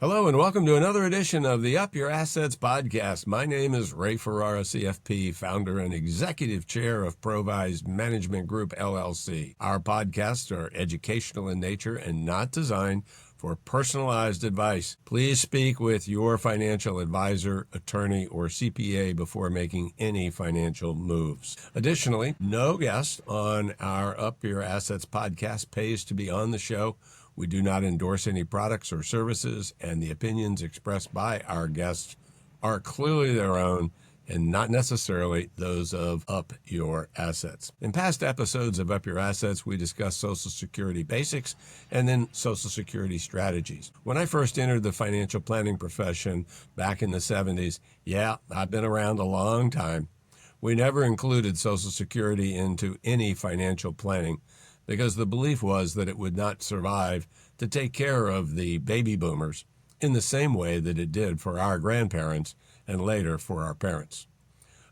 Hello and welcome to another edition of the Up Your Assets podcast. My name is Ray Ferrara CFP, founder and executive chair of Provise Management Group, LLC. Our podcasts are educational in nature and not designed for personalized advice. Please speak with your financial advisor, attorney, or CPA before making any financial moves. Additionally, no guest on our Up Your Assets podcast pays to be on the show. We do not endorse any products or services, and the opinions expressed by our guests are clearly their own and not necessarily those of Up Your Assets. In past episodes of Up Your Assets, we discussed Social Security basics and then Social Security strategies. When I first entered the financial planning profession back in the 70s, I've been around a long time, we never included Social Security into any financial planning, because the belief was that it would not survive to take care of the baby boomers in the same way that it did for our grandparents and later for our parents.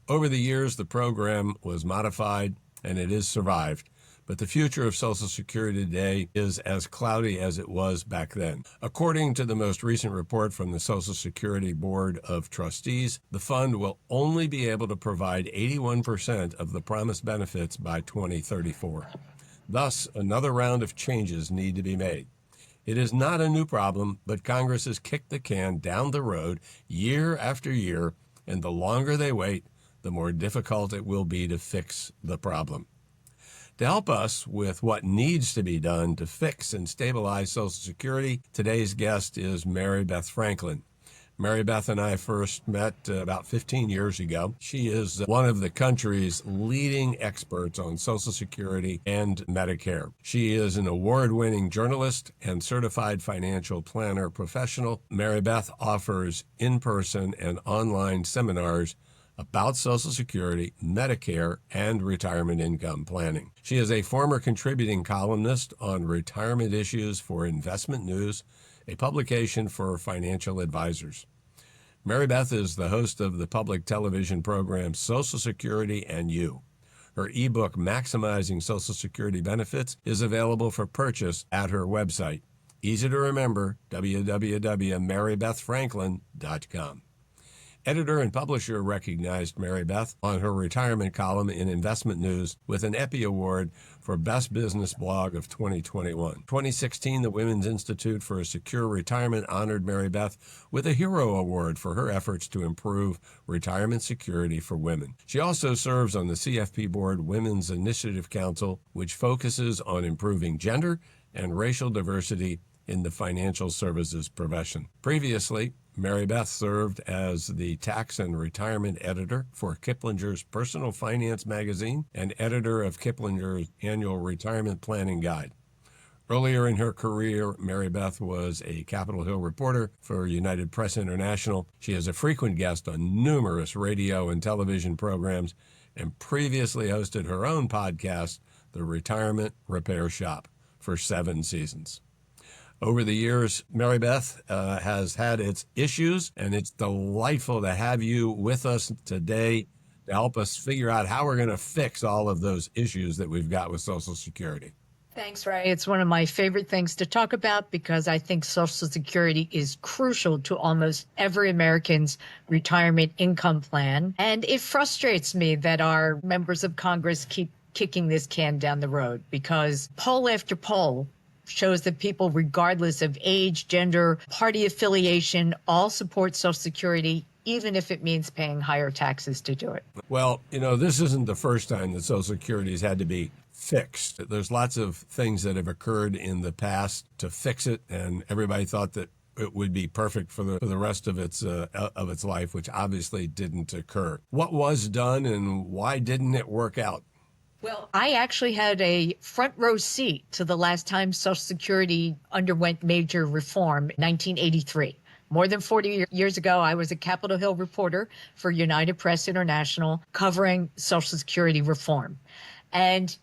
Over the years, the program was modified and it has survived, but the future of Social Security today is as cloudy as it was back then. According to the most recent report from the Social Security Board of Trustees, the fund will only be able to provide 81% of the promised benefits by 2034. Thus, another round of changes need to be made. It is not a new problem, but Congress has kicked the can down the road year after year, and the longer they wait, the more difficult it will be to fix the problem. To help us with what needs to be done to fix and stabilize Social Security, today's guest is Mary Beth Franklin. Mary Beth and I first met about 15 years ago. She is one of the country's leading experts on Social Security and Medicare. She is an award-winning journalist and certified financial planner professional. Mary Beth offers in-person and online seminars about Social Security, Medicare, and retirement income planning. She is a former contributing columnist on retirement issues for Investment News, a publication for financial advisors. Mary Beth is the host of the public television program Social Security and You. Her ebook, Maximizing Social Security Benefits, is available for purchase at her website. Easy to remember, www.marybethfranklin.com. Editor and publisher recognized Mary Beth on her retirement column in Investment News with an Epi Award for Best Business Blog of 2021. 2016, the Women's Institute for a Secure Retirement honored Mary Beth with a Hero Award for her efforts to improve retirement security for women. She also serves on the CFP Board Women's Initiative Council, which focuses on improving gender and racial diversity in the financial services profession. Previously, Mary Beth served as the tax and retirement editor for Kiplinger's Personal Finance magazine and editor of Kiplinger's annual retirement planning guide. Earlier in her career, Mary Beth was a Capitol Hill reporter for United Press International. She is a frequent guest on numerous radio and television programs and previously hosted her own podcast, The Retirement Repair Shop, for 7 seasons. Over the years, Mary Beth has had its issues, and it's delightful to have you with us today to help us figure out how we're going to fix all of those issues that we've got with Social Security. Thanks, Ray. It's one of my favorite things to talk about because I think Social Security is crucial to almost every American's retirement income plan. And it frustrates me that our members of Congress keep kicking this can down the road because poll after poll shows that people, regardless of age, gender, party affiliation, all support Social Security, even if it means paying higher taxes to do it. Well, this isn't the first time that Social Security has had to be fixed. There's lots of things that have occurred in the past to fix it, and everybody thought that it would be perfect for the rest of its life, which obviously didn't occur. What was done and why didn't it work out? Well, I actually had a front row seat to the last time Social Security underwent major reform, 1983. More than 40 years ago, I was a Capitol Hill reporter for United Press International covering Social Security reform. And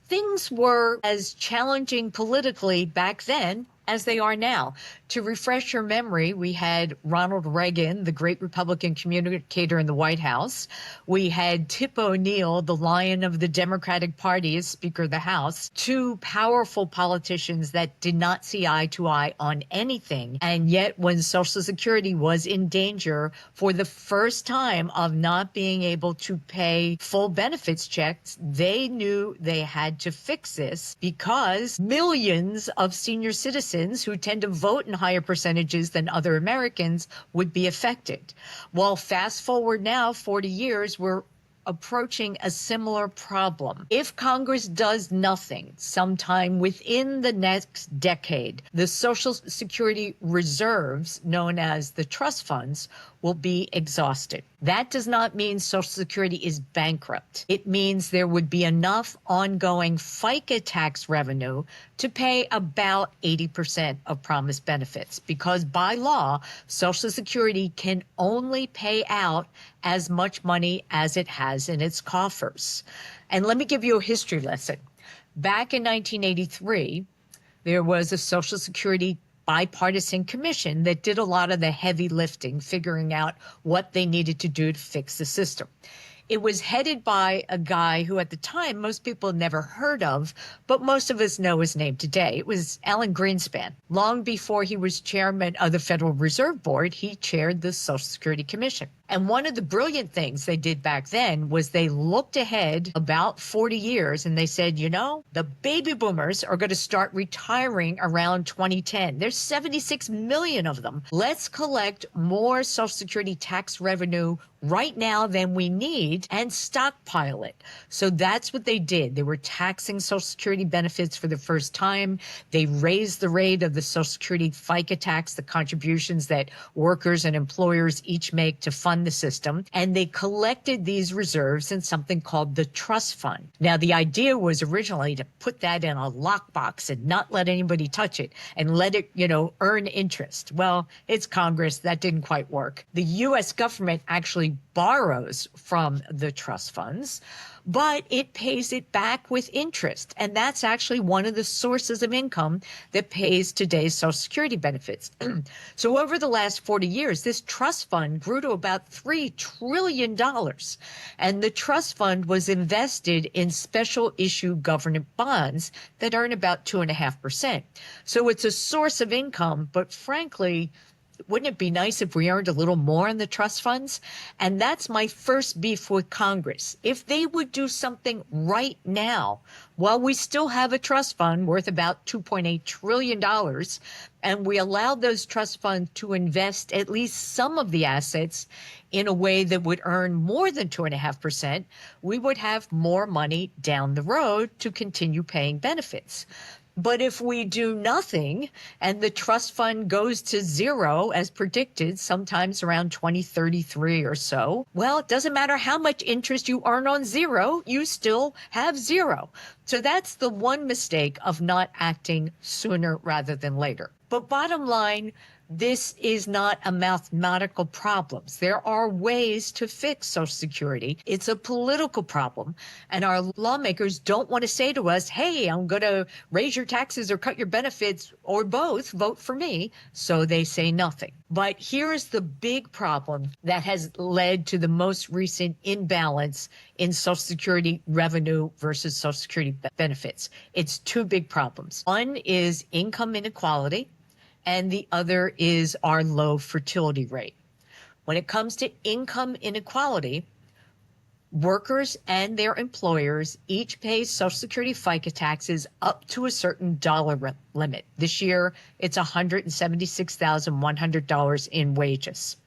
things were as challenging politically back then as they are now. To refresh your memory, we had Ronald Reagan, the great Republican communicator in the White House. We had Tip O'Neill, the lion of the Democratic Party, as Speaker of the House. Two powerful politicians that did not see eye to eye on anything. And yet, when Social Security was in danger for the first time of not being able to pay full benefits checks, they knew they had to fix this because millions of senior citizens who tend to vote in higher percentages than other Americans would be affected. Well, fast forward now 40 years, we're approaching a similar problem. If Congress does nothing sometime within the next decade, the Social Security reserves, known as the trust funds, will be exhausted. That does not mean Social Security is bankrupt. It means there would be enough ongoing FICA tax revenue to pay about 80% of promised benefits, because by law, Social Security can only pay out as much money as it has in its coffers. And let me give you a history lesson. Back in 1983, there was a Social Security bipartisan commission that did a lot of the heavy lifting, figuring out what they needed to do to fix the system. It was headed by a guy who at the time most people had never heard of, but most of us know his name today. It was Alan Greenspan. Long before he was chairman of the Federal Reserve Board, he chaired the Social Security Commission. And one of the brilliant things they did back then was they looked ahead about 40 years and they said, you know, the baby boomers are going to start retiring around 2010. There's 76 million of them. Let's collect more Social Security tax revenue right now than we need and stockpile it. So that's what they did. They were taxing Social Security benefits for the first time. They raised the rate of the Social Security FICA tax, the contributions that workers and employers each make to fund the system, and they collected these reserves in something called the trust fund. Now, the idea was originally to put that in a lockbox and not let anybody touch it and let it, earn interest. Well, it's Congress. That didn't quite work. The U.S. government actually borrows from the trust funds, but it pays it back with interest. And that's actually one of the sources of income that pays today's Social Security benefits. So over the last 40 years, this trust fund grew to about $3 trillion. And the trust fund was invested in special issue government bonds that earn about 2.5%. So it's a source of income, but frankly, wouldn't it be nice if we earned a little more in the trust funds? And that's my first beef with Congress. If they would do something right now, while we still have a trust fund worth about $2.8 trillion, and we allowed those trust funds to invest at least some of the assets in a way that would earn more than 2.5%, we would have more money down the road to continue paying benefits. But if we do nothing and the trust fund goes to zero, as predicted, sometimes around 2033 or so, well, it doesn't matter how much interest you earn on zero, you still have zero. So that's the one mistake of not acting sooner rather than later. But bottom line, this is not a mathematical problem. There are ways to fix Social Security. It's a political problem. And our lawmakers don't want to say to us, hey, I'm going to raise your taxes or cut your benefits or both, vote for me. So they say nothing. But here is the big problem that has led to the most recent imbalance in Social Security revenue versus Social Security benefits. It's two big problems. One is income inequality, and the other is our low fertility rate. When it comes to income inequality, workers and their employers each pay Social Security FICA taxes up to a certain dollar limit. This year, it's $176,100 in wages.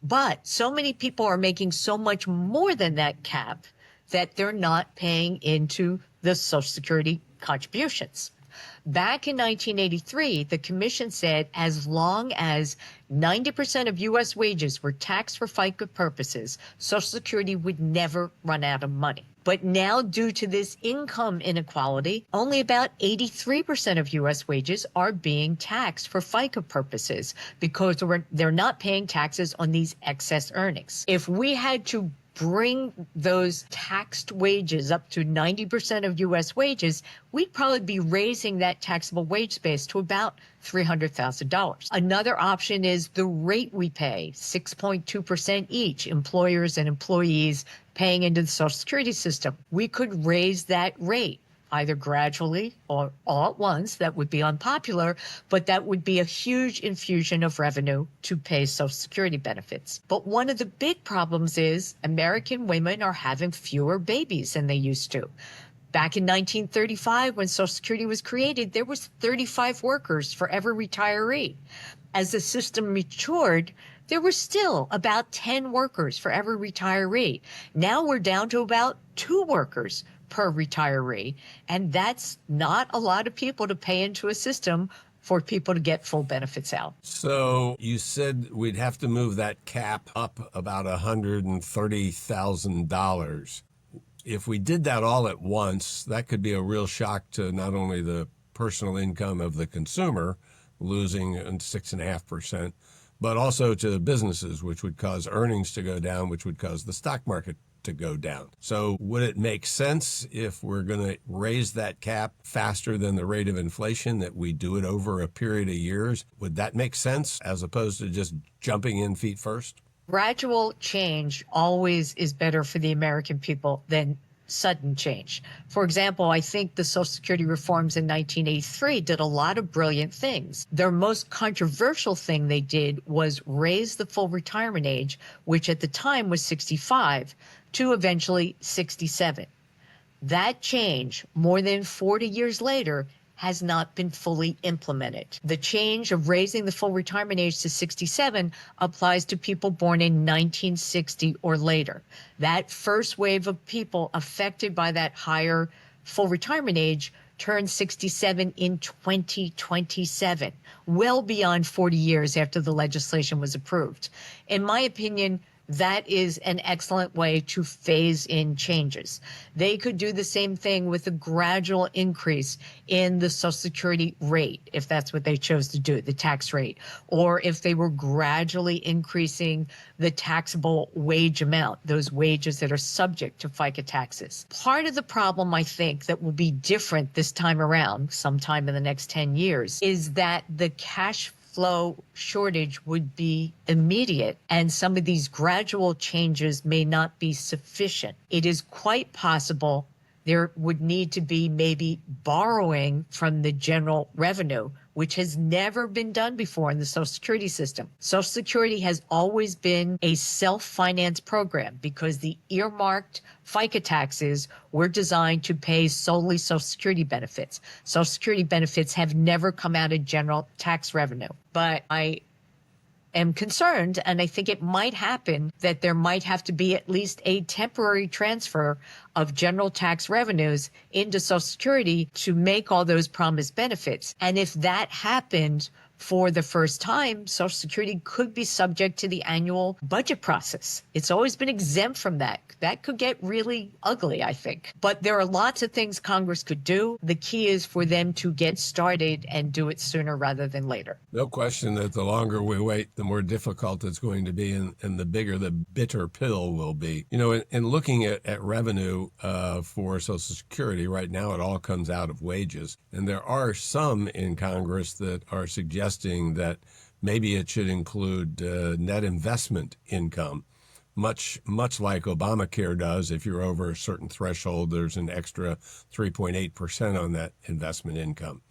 But so many people are making so much more than that cap that they're not paying into the Social Security contributions. Back in 1983, the commission said as long as 90% of U.S. wages were taxed for FICA purposes, Social Security would never run out of money. But now, due to this income inequality, only about 83% of U.S. wages are being taxed for FICA purposes because they're not paying taxes on these excess earnings. If we had to bring those taxed wages up to 90% of U.S. wages, we'd probably be raising that taxable wage base to about $300,000. Another option is the rate we pay, 6.2% each, employers and employees paying into the Social Security system. We could raise that rate either gradually or all at once. That would be unpopular, but that would be a huge infusion of revenue to pay Social Security benefits. But one of the big problems is American women are having fewer babies than they used to. Back in 1935, when Social Security was created, there was 35 workers for every retiree. As the system matured, there were still about 10 workers for every retiree. Now we're down to about 2 workers per retiree, and that's not a lot of people to pay into a system for people to get full benefits out. So you said we'd have to move that cap up about $130,000. If we did that all at once, that could be a real shock to not only the personal income of the consumer, losing 6.5%, but also to businesses, which would cause earnings to go down, which would cause the stock market to go down. So would it make sense, if we're going to raise that cap faster than the rate of inflation, that we do it over a period of years? Would that make sense as opposed to just jumping in feet first? Gradual change always is better for the American people than sudden change. For example, I think the Social Security reforms in 1983 did a lot of brilliant things. Their most controversial thing they did was raise the full retirement age, which at the time was 65, to eventually 67. That change, more than 40 years later, has not been fully implemented. The change of raising the full retirement age to 67 applies to people born in 1960 or later. That first wave of people affected by that higher full retirement age turned 67 in 2027, well beyond 40 years after the legislation was approved. In my opinion, that is an excellent way to phase in changes. They could do the same thing with a gradual increase in the Social Security rate, if that's what they chose to do, the tax rate, or if they were gradually increasing the taxable wage amount, those wages that are subject to FICA taxes. Part of the problem, I think, that will be different this time around, sometime in the next 10 years, is that the cash flow shortage would be immediate, and some of these gradual changes may not be sufficient. It is quite possible there would need to be maybe borrowing from the general revenue, which has never been done before in the Social Security system. Social Security has always been a self-finance program because the earmarked FICA taxes were designed to pay solely Social Security benefits. Social Security benefits have never come out of general tax revenue. But I am concerned, and I think it might happen, that there might have to be at least a temporary transfer of general tax revenues into Social Security to make all those promised benefits. And if that happened for the first time, Social Security could be subject to the annual budget process. It's always been exempt from that. That could get really ugly, I think. But there are lots of things Congress could do. The key is for them to get started and do it sooner rather than later. No question that the longer we wait, the more difficult it's going to be, and the bigger the bitter pill will be. You know, in looking at revenue for Social Security, right now it all comes out of wages. And there are some in Congress that are suggesting that maybe it should include net investment income, much like Obamacare does. If you're over a certain threshold, there's an extra 3.8% on that investment income.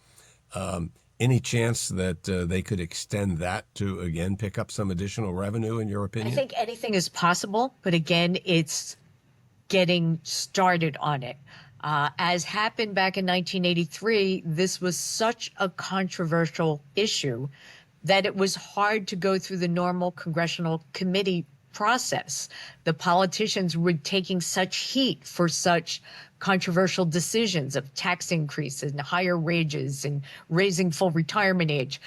Any chance that they could extend that to, again, pick up some additional revenue, in your opinion? I think anything is possible, but again, it's getting started on it. As happened back in 1983, this was such a controversial issue that it was hard to go through the normal congressional committee process. The politicians were taking such heat for such controversial decisions of tax increases and higher wages and raising full retirement age.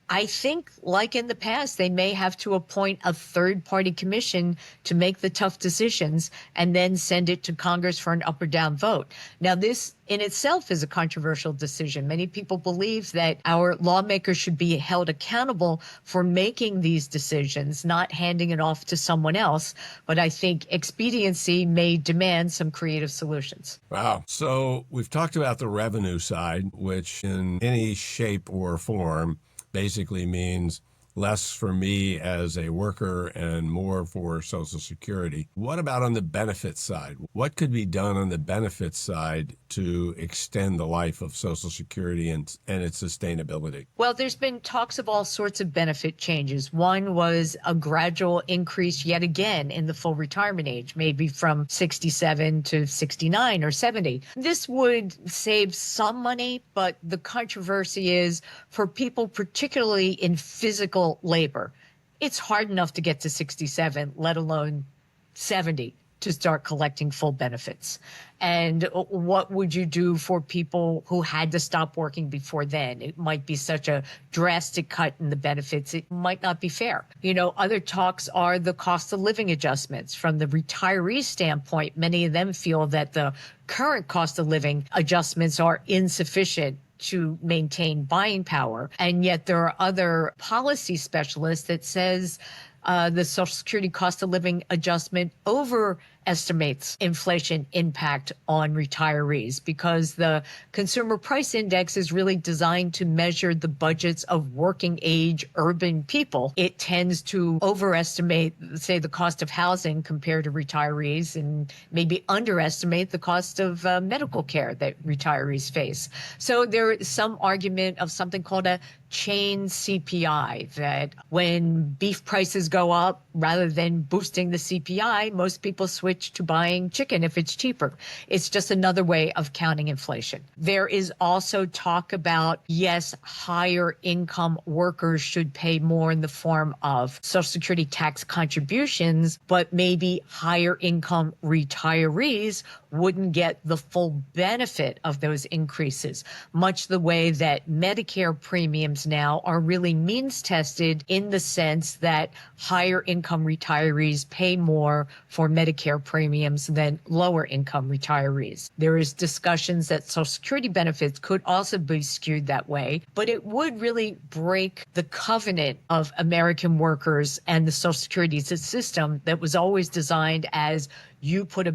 I think, like in the past, they may have to appoint a third-party commission to make the tough decisions and then send it to Congress for an up or down vote. Now, this in itself is a controversial decision. Many people believe that our lawmakers should be held accountable for making these decisions, not handing it off to someone else. But I think expediency may demand some creative solutions. Wow. So we've talked about the revenue side, which in any shape or form basically means less for me as a worker and more for Social Security. What about on the benefits side? What could be done on the benefits side to extend the life of Social Security and its sustainability? Well, there's been talks of all sorts of benefit changes. One was a gradual increase yet again in the full retirement age, maybe from 67 to 69 or 70. This would save some money, but the controversy is for people, particularly in physical labor, it's hard enough to get to 67, let alone 70, to start collecting full benefits. And what would you do for people who had to stop working before then? It might be such a drastic cut in the benefits. It might not be fair. Other talks are the cost of living adjustments. From the retiree standpoint, many of them feel that the current cost of living adjustments are insufficient to maintain buying power. And yet there are other policy specialists that says the Social Security cost of living adjustment overestimates inflation impact on retirees because the Consumer Price Index is really designed to measure the budgets of working age urban people. It tends to overestimate, say, the cost of housing compared to retirees and maybe underestimate the cost of medical care that retirees face. So there is some argument of something called a chain CPI, that when beef prices go up, rather than boosting the CPI, most people switch to buying chicken if it's cheaper. It's just another way of counting inflation. There is also talk about, yes, higher income workers should pay more in the form of Social Security tax contributions, but maybe higher income retirees wouldn't get the full benefit of those increases, much the way that Medicare premiums now are really means tested in the sense that higher income retirees pay more for Medicare premiums than lower income retirees. There is discussions that Social Security benefits could also be skewed that way, but it would really break the covenant of American workers and the Social Security system that was always designed as you put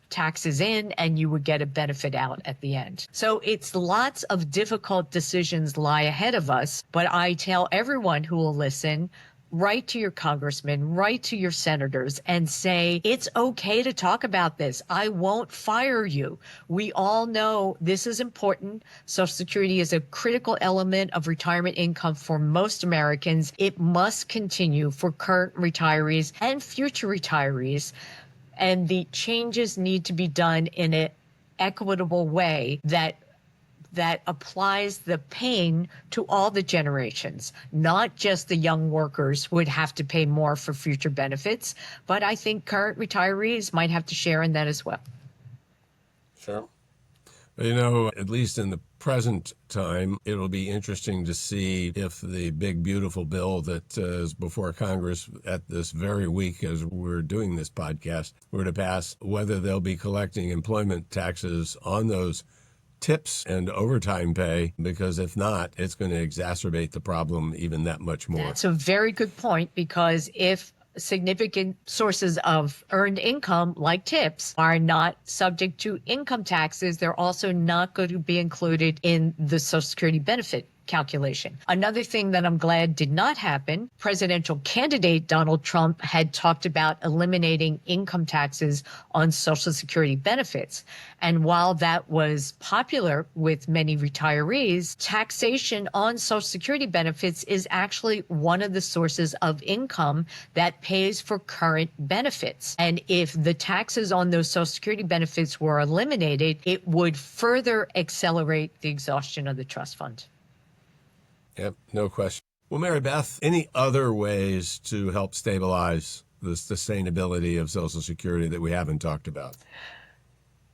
taxes in and you would get a benefit out at the end. So it's lots of difficult decisions lie ahead of us, but I tell everyone who will listen, write to your congressman, write to your senators and say, it's okay to talk about this. I won't fire you. We all know this is important. Social Security is a critical element of retirement income for most Americans. It must continue for current retirees and future retirees. And the changes need to be done in an equitable way that applies the pain to all the generations, not just the young workers who would have to pay more for future benefits, but I think current retirees might have to share in that as well. Sure. At least in the present time, it'll be interesting to see if the big, beautiful bill that is before Congress at this very week as we're doing this podcast were to pass, whether they'll be collecting employment taxes on those tips and overtime pay, because if not, it's going to exacerbate the problem even that much more. That's a very good point, because if significant sources of earned income, like tips, are not subject to income taxes, they're also not going to be included in the Social Security benefit calculation. Another thing that I'm glad did not happen, presidential candidate Donald Trump had talked about eliminating income taxes on Social Security benefits. And while that was popular with many retirees, taxation on Social Security benefits is actually one of the sources of income that pays for current benefits. And if the taxes on those Social Security benefits were eliminated, it would further accelerate the exhaustion of the trust fund. Yep, no question. Well, Mary Beth, any other ways to help stabilize the sustainability of Social Security that we haven't talked about?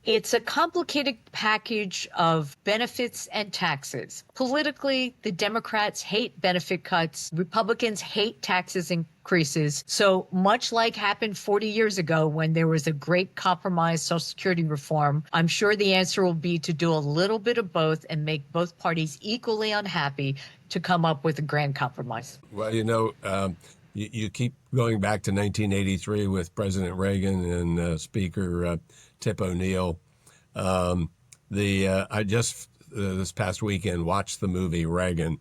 It's a complicated package of benefits and taxes. Politically, the Democrats hate benefit cuts. Republicans hate taxes increases. So much like happened 40 years ago when there was a great compromise Social Security reform, I'm sure the answer will be to do a little bit of both and make both parties equally unhappy to come up with a grand compromise. Well, you keep going back to 1983 with President Reagan and Speaker Tip O'Neill. I just this past weekend watched the movie Reagan,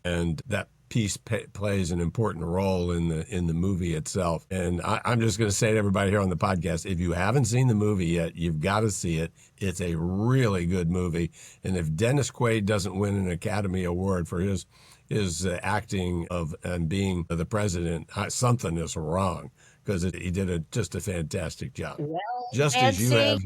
and that piece plays an important role in the movie itself. And I'm just going to say to everybody here on the podcast, if you haven't seen the movie yet, you've got to see it. It's a really good movie. And if Dennis Quaid doesn't win an Academy Award for his acting of and being the president, something is wrong, because he did just a fantastic job. Well, Just as you have.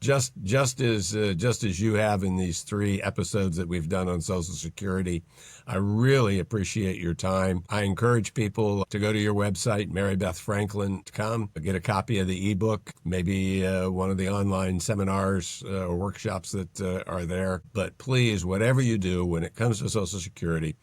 Just as you have in these 3 episodes that we've done on Social Security, I really appreciate your time. I encourage people to go to your website, marybethfranklin.com, get a copy of the ebook, maybe one of the online seminars or workshops that are there. But please, whatever you do when it comes to Social Security,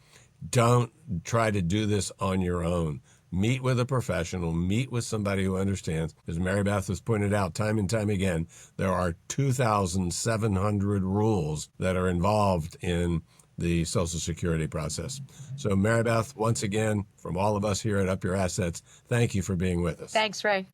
don't try to do this on your own. Meet with a professional, meet with somebody who understands. As Mary Beth has pointed out time and time again, there are 2,700 rules that are involved in the Social Security process. So Mary Beth, once again, from all of us here at Up Your Assets, thank you for being with us. Thanks, Ray.